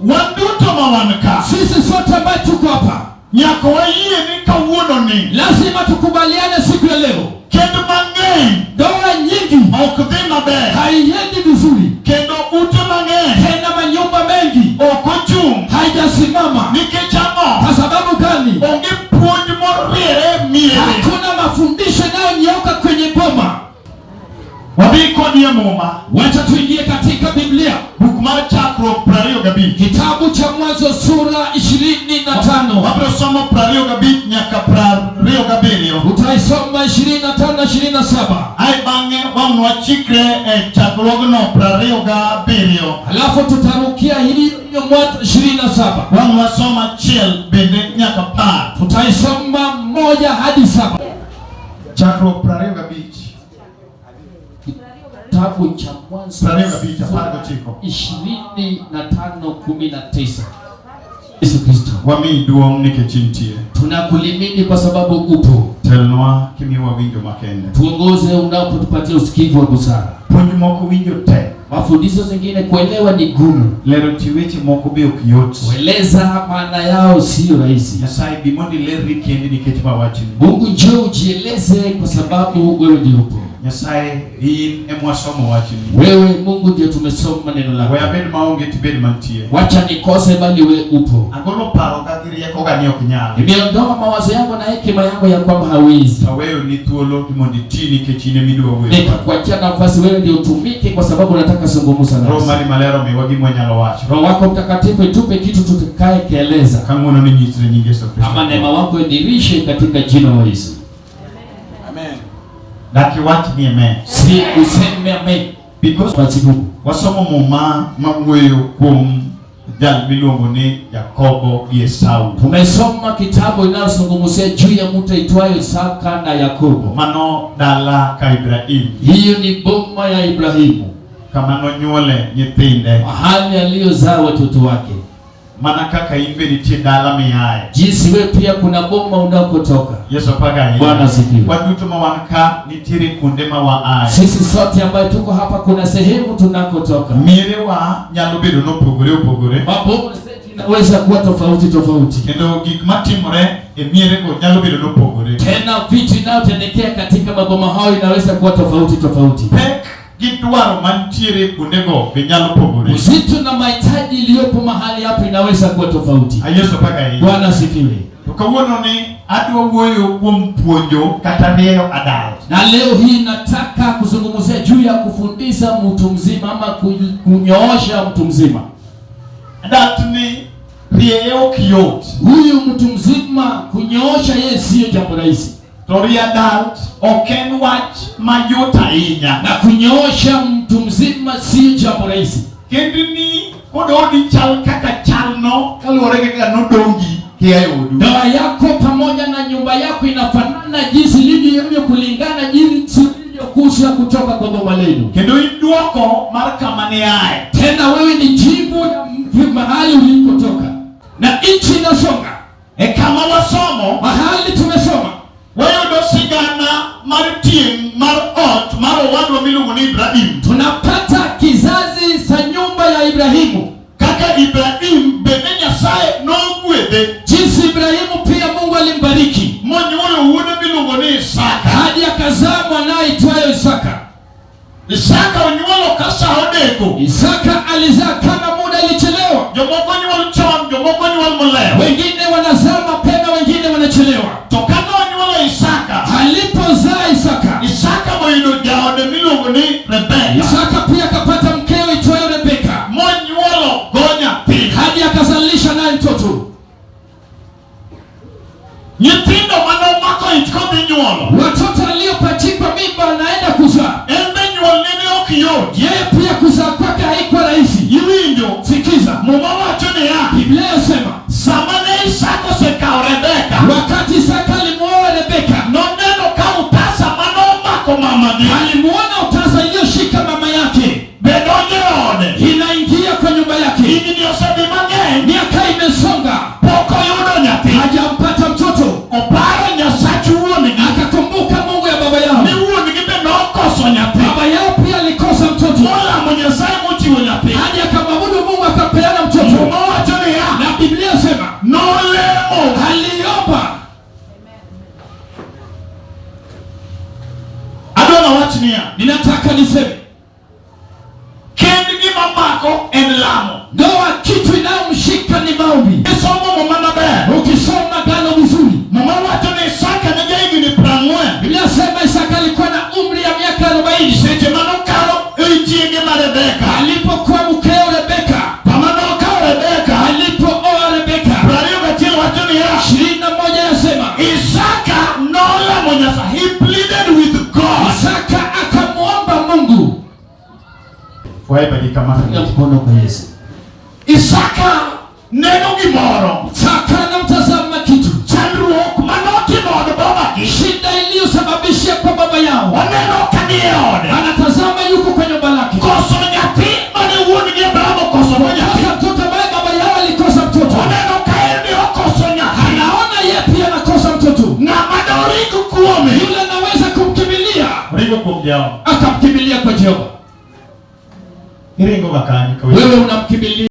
wanduto mawanka sisi sote ambao tuko hapa nyako waiye ni kawuono ni lazima tukubaliane siku ya leo. kendo mang'eny Ndoa nyingi ok dhi maber, haiendi vizuri, kendo ute mang'eny tena manyumba mengi ok ochung' haijasimama. nikech ang'o? Kwa sababu gani? Onge puonj moriere miere. Hakuna mafundisho yanayonyooka kwenye boma. Wadhi kodi e muma. Wacha tuingie katika Biblia, Buk mar Chakruok 25. kitabu cha Mwanzo sura 25. Wabiro somo 25 nyaka 27. Utaisoma 25 na 27. Ai bang'e wang' wachikre e chakruogno 27. Alafu tutarukia hili Mwanzo 27. Wang' wasoma achiel bende nyaka 10. Tutaisoma 1 hadi 7. Chakruok 25. Kitabu cha Mwanzo 25:19. Yesu Kristo, wami duong' nikech intie. tunakulimini kwa sababu upo. Telnwa kimiwa winjo makende. Tuongoze unapotupatia usikivu wa busara. Puonj moko winjo tek. Mafundisho zingine kuelewa ni gumu. Lero ti weche moko be ok yot. Kueleza maana yao sio rahisi. Nyasaye bimondi lerri kendi nikech mawachni. Mungu njoo ujieleze kwa sababu wewe ndio upo. Nyasaye in emwasomo wachni. Wewe Mungu ndio tumesoma neno lako. We abed maonge tibed mantie. Wacha nikose bali wewe upo. Agolo paro ka rieko ga ni ok nyal. Nimeondoa mawazo yangu na hekima yangu ya kwamba hawezi. Aweyo ni thuolo mondo iti nikech in emidwa wewe. Nikakuachia nafasi wewe ndio utumike kwa sababu nataka zungumza nasi. Roho mari malero miwa gimwa nyalo wacho. Roho wako Mtakatifu itupe kitu tutakaye kieleza. Kang'ono ni nyisre nyingi Yesu Kristo. Ama neema wako idirishe katika jina la Yesu. Amen. Daki wach ni amen. Si useme amen. Because wasomo muma mawuoyo kuom jal miluongo ni Yakobo gi Esau. Tumesoma kitabu inayozungumzia juu ya mtu aitwaye Isaka na Yakobo. Mano dala ka Ibrahim. Hiyo ni boma ya Ibrahimu. Kama nonyuole nyithinde. Mahali aliyozaa watoto wake. Mana kaka imbe nitie dala miaye. Jinsi wewe pia kuna boma unakotoka. Yesu paga yeye. Bwana sifiwe. Waduto mawanka nitiere kunde mawaaye. Sisi sote ambao tuko hapa kuna sehemu tunakotoka. Mirewa nyalo bedo nopogore opogore. Maboma zetu inaweza kuwa tofauti tofauti. Kendo gik matimore e mierego nyalo bedo nopogore. Tena vitu inayotendekea katika maboma hao inaweza kuwa tofauti tofauti. Pek gidwaro mantiere kundego be nyalo pogore. Uzito na mahitaji iliyopo mahali hapo inaweza kuwa tofauti. Yesu paga yeye. Bwana asifiwe. To kawuono ni adwa wuoyo kuom puonjo kata rieyo adult. Na leo hii nataka kuzungumzia juu ya kufundisha mtu mzima ama kunyoosha mtu mzima. Adult ni rieyo kiyot. Huyu mtu mzima kunyoosha yeye sio jambo rahisi. To rie adult oken wach mayot ahinya. Na kunyoosha mtu mzima sio jambo rahisi. Kendni kododi chal kaka chalno kaluwore gi kaka nodongi kiayodu. Ndoa yako pamoja na nyumba yako inafanana jinsi ilivyo kulingana jinsi ilivyokuja kutoka kwa baba lenu. Kendo iduoko mar kama ni aye. Tena wewe ni jibu ya mahali ulikotoka. Na nchi inasonga. Kama wasomo mahali tumesoma. Wayudo sigana mar tieng' mar ot mar owadwa miluongo ni Ibrahim. Tunapata kizazi sa nyumba ya Ibrahimu. Kaka Ibrahim bende Nyasaye nogwedhe. Jinsi Ibrahimu pia Mungu alimbariki. Monyuolo wuode miluongo ni Isaka. Hadi akazaa mwanae aitwaye Isaka. Isaka onyuolo ka sa odeko. Isaka alizaa kama muda ilichelewa. Jomoko nyuol chon, jomoko nyuol molewo. Wengine wanazaa mapema, wengine wanachelewa. Tokana onyuolo Isaka. Alipozaa Isaka. Isaka moyudo jaode miluongo ni Rebeka. Isaka pia akapata mkeo aitwaye Rebeka. Monyuolo gonya pili. Hadi akazalisha naye mtoto. Nyithindo manomako ich kodhi nyuolo. Watoto aliopachikwa mimba anaenda kuzaa. Embe nyuol nene ok yot. Yeye pia kuzaa kwake haikuwa rahisi. Iwinjo. Sikiza. Muma wacho ni ya. Biblia inasema sama ne Isaka osekao Rebeka. Wakati Isaka alimuoa Rebeka. Noneno ka utasa manomako mamagi. Alimuona utasa iliyoshika mama yake. Bedonje ode. Inaingia kwa nyumba yake. Higni osedhi mang'eny. Miaka imesonga. Pok oyudo nyathi. Hajampata mtoto. Oparo Nyasachu wuongi. Akakumbuka Mungu ya baba yao. Ni wuongi be nokoso nyathi. Baba yao pia alikosa mtoto. Molamo Nyasaye mochiwo nyathi. Hadi akamwabudu Mungu akapeana mtoto. Muma lemo. aliomba. Adona wachnia. Ninataka niseme Kendi gima mako en lamo. ndoa kitu inayomshika ni maombi. Isomo mama be. Ukisoma gano vizuri, Mama wacho ni Isaka ni jaigi ni prangwe. Biblia sema Isaka alikuwa na umri ya miaka 40. Seche manokalo ichige ma Rebeka. Alipokuwa mkeo Rebeka. Pamanokao Rebeka. Alipooa Rebeka. Prario gachil wacho ni ya. 21 yasema Isaka nola monyasa. He pleaded with God. Isaka akamuomba Mungu. Fwae badi kama. Ya mkono kwa Yesu. Isaka neno gimoro. Isaka anamtazama kitu. Chandruok manoti modo baba gi. Shida iliyosababishia kwa baba yao. Waneno kanie ode. Anatazama yuko kwenye nyumba lake. Koso nyathi mane wuon gi Abraham koso nyathi. Mtoto ambaye baba yao alikosa mtoto. Waneno kaeni okoso nyathi. Anaona yeye pia anakosa mtoto. Ng'ama dorigo kuome. Yule anaweza kumkimbilia. Rigo kuom Jehova. Akamkimbilia kwa Jehova. Iringo bakani. Wewe unamkimbilia